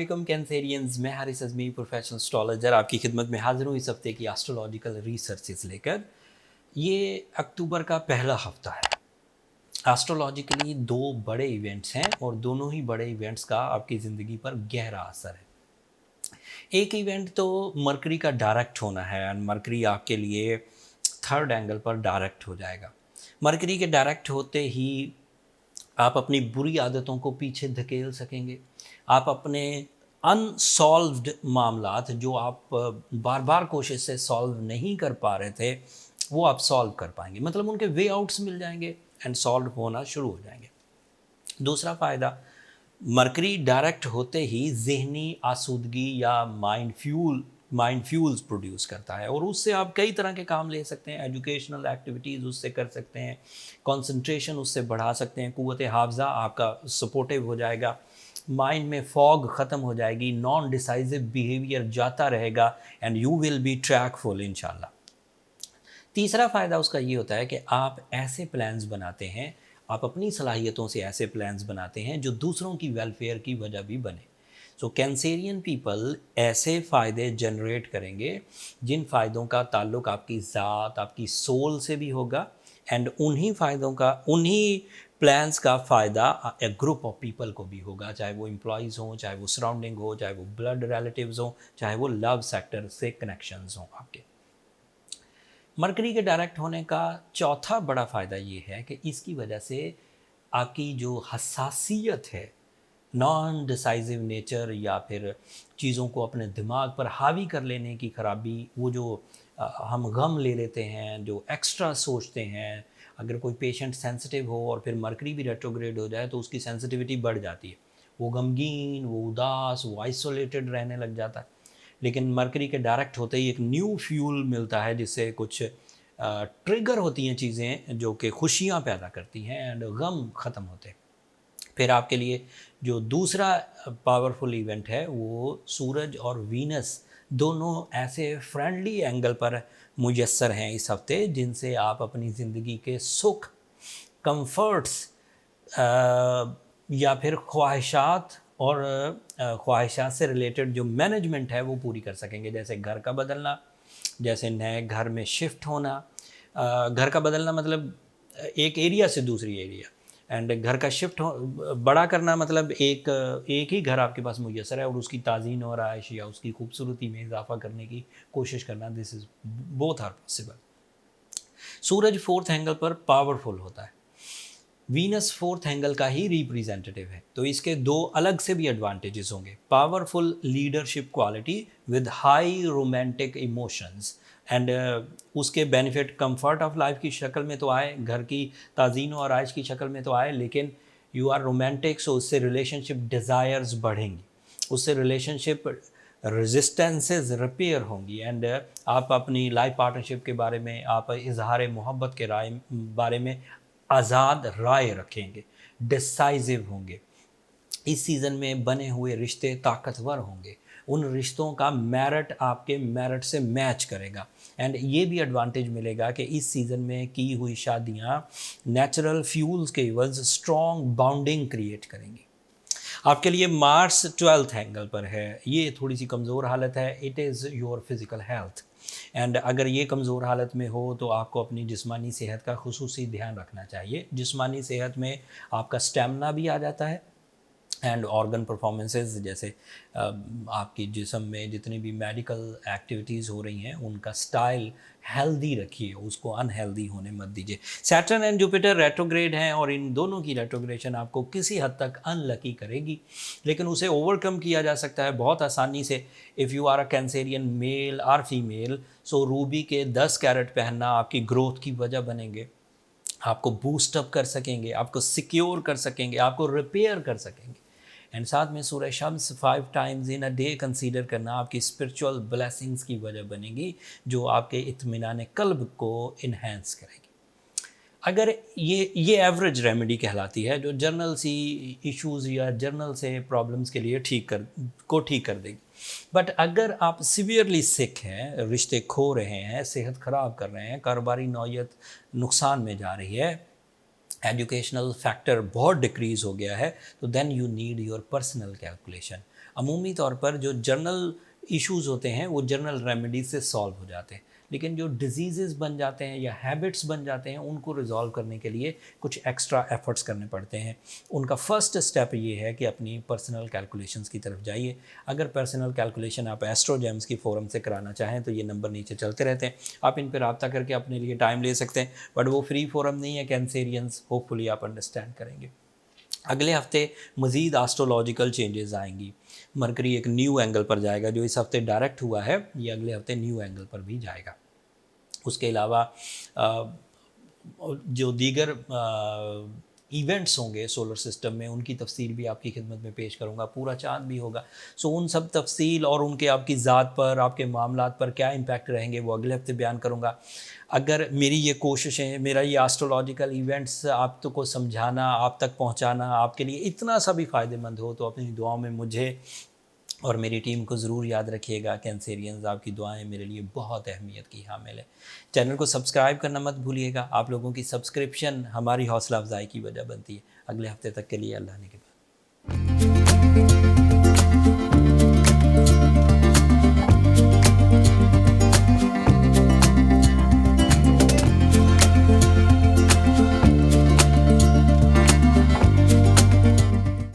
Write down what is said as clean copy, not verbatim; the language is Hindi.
वालेकुम कैंसेरियंस, मैं हारिस अज़मी प्रोफेशनल एस्ट्रोलॉजर आपकी खिदमत में हाजिर हूँ इस हफ्ते की एस्ट्रोलॉजिकल रिसर्चेस लेकर। ये अक्टूबर का पहला हफ्ता है। एस्ट्रोलॉजिकली दो बड़े इवेंट्स हैं और दोनों ही बड़े इवेंट्स का आपकी ज़िंदगी पर गहरा असर है। एक इवेंट तो मरकरी का डायरेक्ट होना है एंड मरकरी आपके लिए थर्ड एंगल पर डायरेक्ट हो जाएगा। मरकरी के डायरेक्ट होते ही आप अपनी बुरी आदतों को पीछे धकेल सकेंगे। आप अपने अनसॉल्व्ड मामलात जो आप बार बार कोशिश से सॉल्व नहीं कर पा रहे थे, वो आप सॉल्व कर पाएंगे, मतलब उनके वे आउट्स मिल जाएंगे एंड सॉल्व होना शुरू हो जाएंगे। दूसरा फ़ायदा, मरकरी डायरेक्ट होते ही ज़हनी आसूदगी या माइंड फ्यूल्स प्रोड्यूस करता है और उससे आप कई तरह के काम ले सकते हैं। एजुकेशनल एक्टिविटीज़ उससे कर सकते हैं, कंसंट्रेशन उससे बढ़ा सकते हैं, क़ुव्वत हाफ़ज़ा आपका सपोर्टिव हो जाएगा, माइंड में फॉग ख़त्म हो जाएगी, नॉन डिसाइसिव बिहेवियर जाता रहेगा एंड यू विल बी ट्रैकफुल इंशाल्लाह। तीसरा फ़ायदा उसका ये होता है कि आप ऐसे प्लान्स बनाते हैं, आप अपनी सलाहियतों से ऐसे प्लान्स बनाते हैं जो दूसरों की वेलफेयर की वजह भी बने। सो कैंसेरियन पीपल ऐसे फ़ायदे जनरेट करेंगे जिन फ़ायदों का ताल्लुक़ आपकी ज़ात, आपकी सोल से भी होगा एंड उन्हीं फ़ायदों का, उन्हीं प्लान्स का फ़ायदा ए ग्रुप ऑफ पीपल को भी होगा, चाहे वो एम्प्लॉयज़ हों, चाहे वो सराउंडिंग हो, चाहे वो ब्लड रिलेटिव्स हों, चाहे वो लव सेक्टर से कनेक्शंस हों आपके। मरकरी के डायरेक्ट होने का चौथा बड़ा फ़ायदा ये है कि इसकी वजह से आपकी जो हसासियत है, नॉन डिसाइसिव नेचर या फिर चीज़ों को अपने दिमाग पर हावी कर लेने की खराबी, वो जो हम गम ले लेते हैं, जो एक्स्ट्रा सोचते हैं, अगर कोई पेशेंट सेंसिटिव हो और फिर मरकरी भी रेट्रोग्रेड हो जाए तो उसकी सेंसिटिविटी बढ़ जाती है। वो गमगीन, वो उदास, वो आइसोलेटेड रहने लग जाता है। लेकिन मरकरी के डायरेक्ट होते ही एक न्यू फ्यूल मिलता है जिससे कुछ ट्रिगर होती हैं चीज़ें जो कि खुशियाँ पैदा करती हैं एंड गम ख़त्म होते हैं। फिर आपके लिए जो दूसरा पावरफुल इवेंट है वो सूरज और वीनस दोनों ऐसे फ्रेंडली एंगल पर मुयस्सर हैं इस हफ्ते जिनसे आप अपनी ज़िंदगी के सुख, कंफर्ट्स या फिर ख्वाहिशात और ख्वाहिशात से रिलेटेड जो मैनेजमेंट है वो पूरी कर सकेंगे। जैसे घर का बदलना, जैसे नए घर में शिफ्ट होना। घर का बदलना मतलब एक एरिया से दूसरी एरिया, एंड घर का शिफ्ट हो बड़ा करना मतलब एक ही घर आपके पास मुयस्सर है और उसकी ताज़ीन और आयश या उसकी खूबसूरती में इजाफा करने की कोशिश करना, this is both are possible. सूरज फोर्थ एंगल पर पावरफुल होता है, वीनस फोर्थ एंगल का ही रिप्रेजेंटेटिव है, तो इसके दो अलग से भी एडवांटेजेस होंगे। Powerful leadership quality with high romantic emotions and उसके बेनिफिट कंफर्ट ऑफ लाइफ की शक्ल में तो आए, घर की ताज़ीन और आयश की शक्ल में तो आए, लेकिन यू आर रोमांटिक, सो उससे रिलेशनशिप डिज़ायर्स बढ़ेंगी, उससे रिलेशनशिप रेजिस्टेंसेस रिपेयर होंगी एंड आप अपनी लाइफ पार्टनरशिप के बारे में, आप इजहार मोहब्बत के बारे में आज़ाद राय रखेंगे, डिसाइसिव होंगे। इस सीज़न में बने हुए रिश्ते ताकतवर होंगे, उन रिश्तों का मेरिट आपके मेरिट से मैच करेगा एंड ये भी एडवांटेज मिलेगा कि इस सीज़न में की हुई शादियाँ नेचुरल फ्यूल्स के एवज स्ट्रॉन्ग बॉन्डिंग क्रिएट करेंगी। आपके लिए मार्स 12th एंगल पर है, ये थोड़ी सी कमज़ोर हालत है, it is your physical health and अगर ये कमज़ोर हालत में हो तो आपको अपनी जिस्मानी सेहत का खुसूसी ध्यान रखना चाहिए। जिस्मानी सेहत में आपका स्टेमिना भी आ जाता है एंड ऑर्गन परफॉर्मेंसेस, जैसे आपकी जिस्म में जितनी भी मेडिकल एक्टिविटीज़ हो रही हैं उनका स्टाइल हेल्दी रखिए, उसको अनहेल्दी होने मत दीजिए। सैटर्न एंड जुपिटर रेट्रोग्रेड हैं और इन दोनों की रेट्रोग्रेशन आपको किसी हद तक अनलकी करेगी, लेकिन उसे ओवरकम किया जा सकता है बहुत आसानी से। If you are a Cancerian male और फीमेल, सो रूबी के 10 कैरेट पहनना आपकी ग्रोथ की वजह बनेंगे, आपको बूस्ट अप कर सकेंगे, आपको सिक्योर कर सकेंगे, आपको रिपेयर कर सकेंगे एंड साथ में सूरह Shams 5 times in a day consider करना आपकी स्पिरिचुअल ब्लेसिंग्स की वजह बनेगी जो आपके इत्मीनान कल्ब को इन्हेंस करेगी। अगर ये एवरेज रेमेडी कहलाती है जो जर्नल सी इश्यूज़ या जर्नल से प्रॉब्लम्स के लिए ठीक कर देगी। बट अगर आप सीवियरली सिक हैं, रिश्ते खो रहे हैं, सेहत ख़राब कर रहे हैं, कारोबारी नौयत नुकसान में जा रही है, एजुकेशनल फैक्टर बहुत डिक्रीज़ हो गया है, तो then you need your personal calculation. अमूमी तौर पर जो जनरल इश्यूज़ होते हैं वो जनरल रेमेडी से सॉल्व हो जाते हैं, लेकिन जो डिजीज़ बन जाते हैं या हैबिट्स बन जाते हैं उनको रिजॉल्व करने के लिए कुछ एक्स्ट्रा एफर्ट्स करने पड़ते हैं। उनका फर्स्ट स्टेप ये है कि अपनी पर्सनल कैलकुलेशंस की तरफ जाइए। अगर पर्सनल कैलकुलेशन आप एस्ट्रोजेम्स की फोरम से कराना चाहें तो ये नंबर नीचे चलते रहते हैं, आप इन पर रब्ता करके अपने लिए टाइम ले सकते हैं, बट वो फ्री फोरम नहीं है कैंसेरियंस, होपफुली आप अंडरस्टैंड करेंगे। अगले हफ्ते मज़ीद एस्ट्रोलॉजिकल चेंजेस आएंगी। मरकरी एक न्यू एंगल पर जाएगा, जो इस हफ्ते डायरेक्ट हुआ है ये अगले हफ्ते न्यू एंगल पर भी जाएगा। उसके अलावा जो दीगर इवेंट्स होंगे सोलर सिस्टम में उनकी तफसील भी आपकी खिदमत में पेश करूंगा। पूरा चाँद भी होगा, सो उन सब तफसील और उनके आपकी ज़ात पर, आपके मामलात पर क्या इम्पैक्ट रहेंगे वो अगले हफ्ते बयान करूंगा। अगर मेरी ये कोशिशें, मेरा ये एस्ट्रोलॉजिकल इवेंट्स आप तो को समझाना, आप तक पहुंचाना आपके लिए इतना सा भी फ़ायदेमंद हो तो अपनी दुआओं में मुझे और मेरी टीम को ज़रूर याद रखिएगा। कैंसेरियंस, आपकी दुआएं मेरे लिए बहुत अहमियत की हामिल है। चैनल को सब्सक्राइब करना मत भूलिएगा, आप लोगों की सब्सक्रिप्शन हमारी हौसला अफजाई की वजह बनती है। अगले हफ्ते तक के लिए अल्लाह ने के बाद।